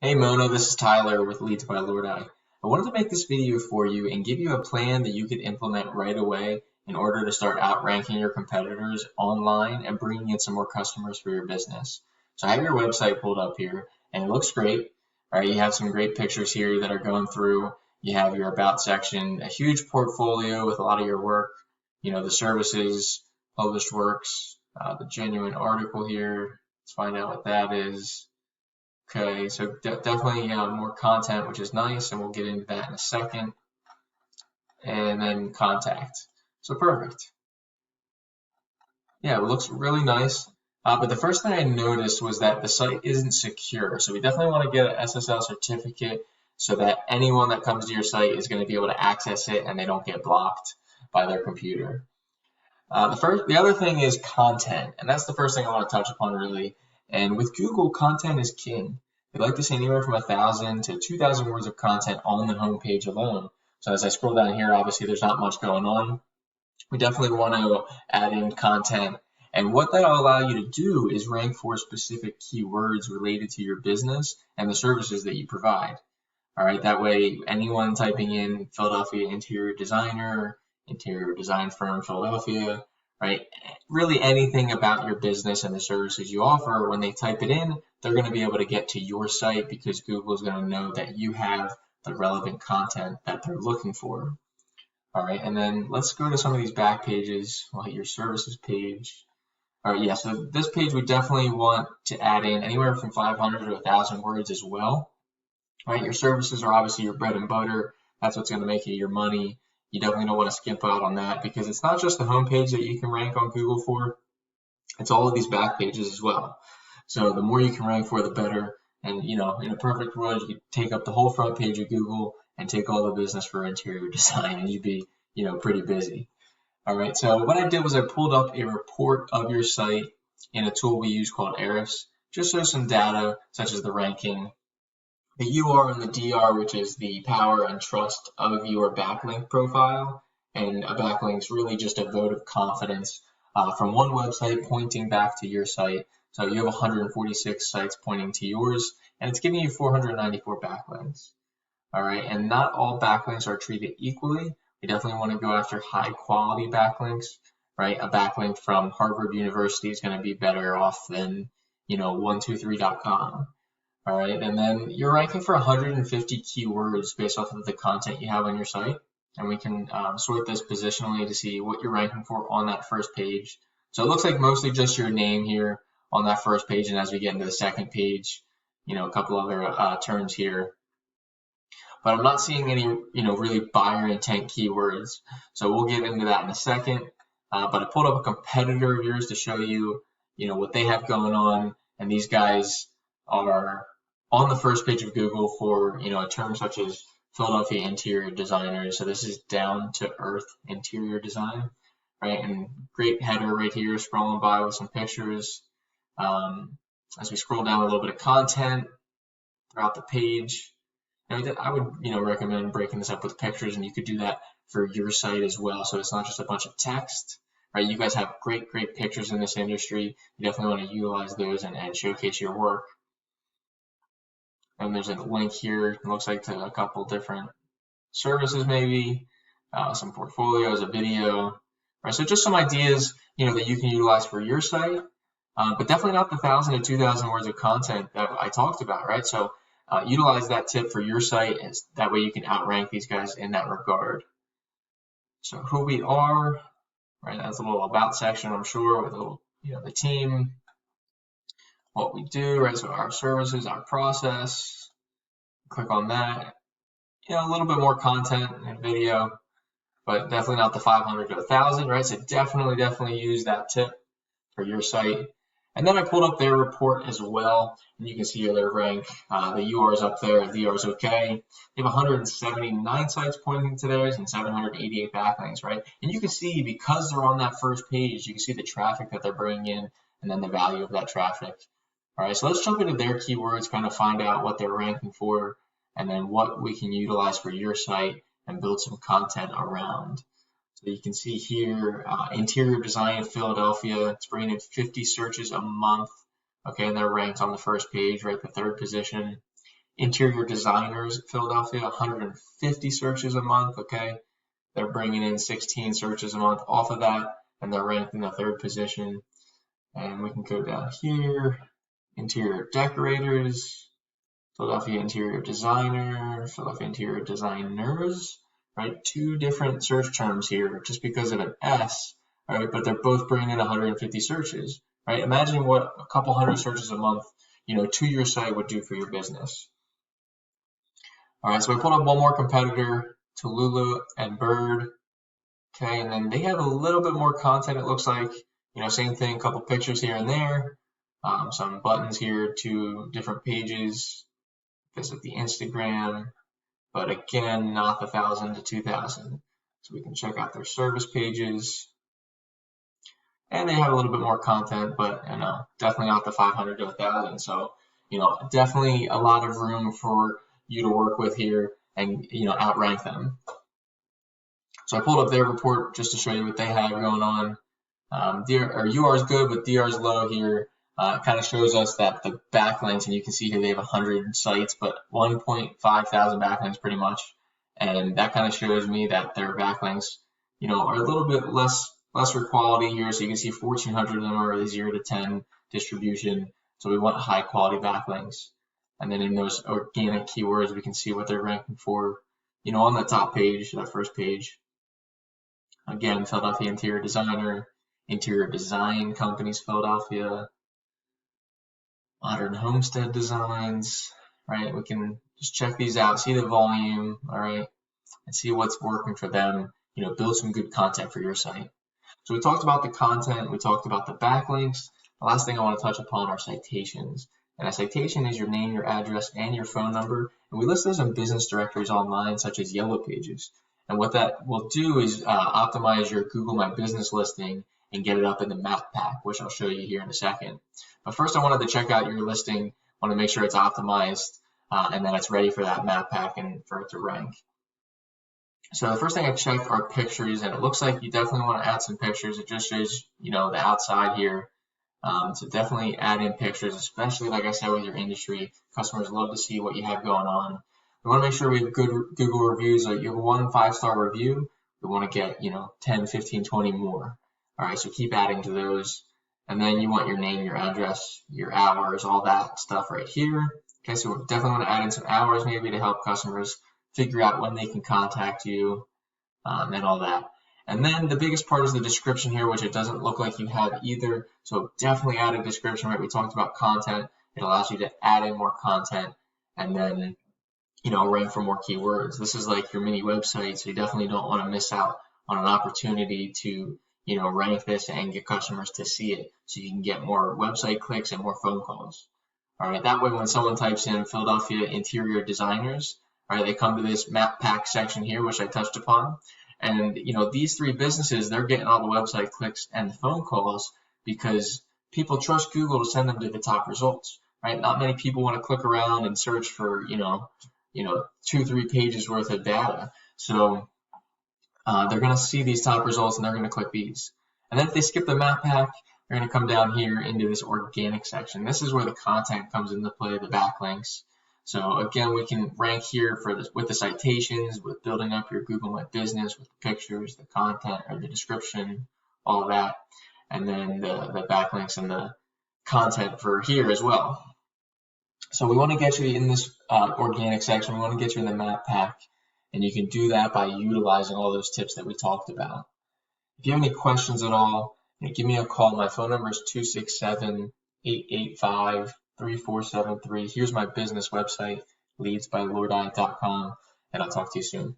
Hey Mona, this is Tyler with Leads by Lordi. I wanted to make this video for you and give you a plan that you could implement right away in order to start outranking your competitors online and bringing in some more customers for your business. So I have your website pulled up here and it looks great. All right, you have some great pictures here that are going through. You have your about section, a huge portfolio with a lot of your work, the services, published works, the genuine article here. Let's find out what that is. Okay, so definitely more content, which is nice, and we'll get into that in a second. And then contact. So perfect. Yeah, it looks really nice. But the first thing I noticed was that the site isn't secure. So we definitely want to get an SSL certificate so that anyone that comes to your site is going to be able to access it and they don't get blocked by their computer. The other thing is content, and that's the first thing I want to touch upon really. And with Google, content is king. They like to see anywhere from 1,000 to 2,000 words of content on the home page alone. So as I scroll down here, obviously there's not much going on. We definitely want to add in content. And what that'll allow you to do is rank for specific keywords related to your business and the services that you provide. All right, that way anyone typing in Philadelphia interior design firm, Philadelphia, right? Really anything about your business and the services you offer, when they type it in, they're going to be able to get to your site because Google is going to know that you have the relevant content that they're looking for. All right, and then let's go to some of these back pages. We'll hit your services page. All right, yeah, so this page we definitely want to add in anywhere from 500 to 1,000 words as well. Right, your services are obviously your bread and butter. That's what's going to make you your money. You definitely don't want to skimp out on that because it's not just the homepage that you can rank on Google for. It's all of these back pages as well. So the more you can rank for, the better. And, in a perfect world, you could take up the whole front page of Google and take all the business for interior design, and you'd be, pretty busy. All right, so what I did was I pulled up a report of your site in a tool we use called Ahrefs, just so some data such as the ranking, the UR and the DR, which is the power and trust of your backlink profile. And a backlink is really just a vote of confidence from one website pointing back to your site. So you have 146 sites pointing to yours, and it's giving you 494 backlinks. All right, and not all backlinks are treated equally. We definitely want to go after high quality backlinks, right? A backlink from Harvard University is going to be better off than, 123.com. All right, and then you're ranking for 150 keywords based off of the content you have on your site. And we can sort this positionally to see what you're ranking for on that first page. So it looks like mostly just your name here on that first page. And as we get into the second page, a couple other terms here. But I'm not seeing any, really buyer intent keywords. So we'll get into that in a second. But I pulled up a competitor of yours to show you, what they have going on. And these guys are on the first page of Google for, a term such as Philadelphia interior designers. So this is down to earth interior design, right? And great header right here, scrolling by with some pictures. As we scroll down, a little bit of content throughout the page. And I would, recommend breaking this up with pictures, and you could do that for your site as well. So it's not just a bunch of text, right? You guys have great pictures in this industry. You definitely want to utilize those and showcase your work. And there's a link here, it looks like, to a couple different services maybe, some portfolios, a video, right? So just some ideas, that you can utilize for your site, but definitely not the 1,000 to 2,000 words of content that I talked about, right? So utilize that tip for your site, and that way you can outrank these guys in that regard. So who we are, right? That's a little about section, I'm sure, with a little, the team, what we do, right? So our services, our process, click on that. A little bit more content and video, but definitely not the 500 to 1,000, right? So definitely use that tip for your site. And then I pulled up their report as well, and you can see their rank. The UR is up there, the DR is okay. They have 179 sites pointing to theirs and 788 backlinks, right? And you can see, because they're on that first page, you can see the traffic that they're bringing in and then the value of that traffic. All right, so let's jump into their keywords, kind of find out what they're ranking for, and then what we can utilize for your site and build some content around. So you can see here, interior design in Philadelphia, it's bringing in 50 searches a month. Okay, and they're ranked on the first page, right, the third position. Interior designers, Philadelphia, 150 searches a month, okay? They're bringing in 16 searches a month off of that, and they're ranked in the 3rd position. And we can go down here, interior decorators, Philadelphia interior designer, Philadelphia interior designers, right? 2 different search terms here just because of an S, right? But they're both bringing in 150 searches, right? Imagine what a couple hundred searches a month, to your site would do for your business. All right, so I pulled up one more competitor, Tallulah and Bird. Okay, and then they have a little bit more content, it looks like. Same thing, a couple pictures here and there. Some buttons here to different pages. Visit the Instagram, but again, not the 1,000 to 2,000. So we can check out their service pages. And they have a little bit more content, but definitely not the 500 to 1,000. So, definitely a lot of room for you to work with here and, outrank them. So I pulled up their report just to show you what they have going on. UR is good, but DR is low here. It kind of shows us that the backlinks, and you can see here they have 100 sites, but 1.5 thousand backlinks pretty much. And that kind of shows me that their backlinks, are a little bit lesser quality here. So you can see 1,400 of them are the 0 to 10 distribution. So we want high quality backlinks. And then in those organic keywords, we can see what they're ranking for, on the top page, that first page. Again, Philadelphia interior designer, interior design companies, Philadelphia, modern homestead designs, right? We can just check these out, see the volume, all right, and see what's working for them, build some good content for your site. So we talked about the content, we talked about the backlinks. The last thing I want to touch upon are citations. And a citation is your name, your address, and your phone number. And we list those in business directories online, such as Yellow Pages. And what that will do is optimize your Google My Business listing and get it up in the map pack, which I'll show you here in a second. But first, I wanted to check out your listing. I want to make sure it's optimized and that it's ready for that map pack and for it to rank. So the first thing I checked are pictures, and it looks like you definitely want to add some pictures. It just shows, the outside here. So definitely add in pictures, especially, like I said, with your industry. Customers love to see what you have going on. We want to make sure we have good Google reviews. So you have 1 5-star review, we want to get, 10, 15, 20 more. All right, so keep adding to those. And then you want your name, your address, your hours, all that stuff right here. Okay, so we definitely want to add in some hours maybe to help customers figure out when they can contact you and all that. And then the biggest part is the description here, which it doesn't look like you have either. So definitely add a description, right? We talked about content. It allows you to add in more content and then, rank for more keywords. This is like your mini website, so you definitely don't want to miss out on an opportunity to, rank this and get customers to see it so you can get more website clicks and more phone calls. All right, that way when someone types in Philadelphia interior designers, all right, they come to this map pack section here, which I touched upon. And, these 3 businesses, they're getting all the website clicks and the phone calls because people trust Google to send them to the top results, right? Not many people want to click around and search for, 2-3 pages worth of data. So they're going to see these top results and they're going to click these. And then if they skip the map pack, they're going to come down here into this organic section. This is where the content comes into play, the backlinks. So again, we can rank here for this, with the citations, with building up your Google My Business, with the pictures, the content, or the description, all of that, and then the backlinks and the content for here as well. So we want to get you in this organic section. We want to get you in the map pack, and you can do that by utilizing all those tips that we talked about. If you have any questions at all, give me a call. My phone number is 267-885-3473. Here's my business website, leadsbylordi.com, and I'll talk to you soon.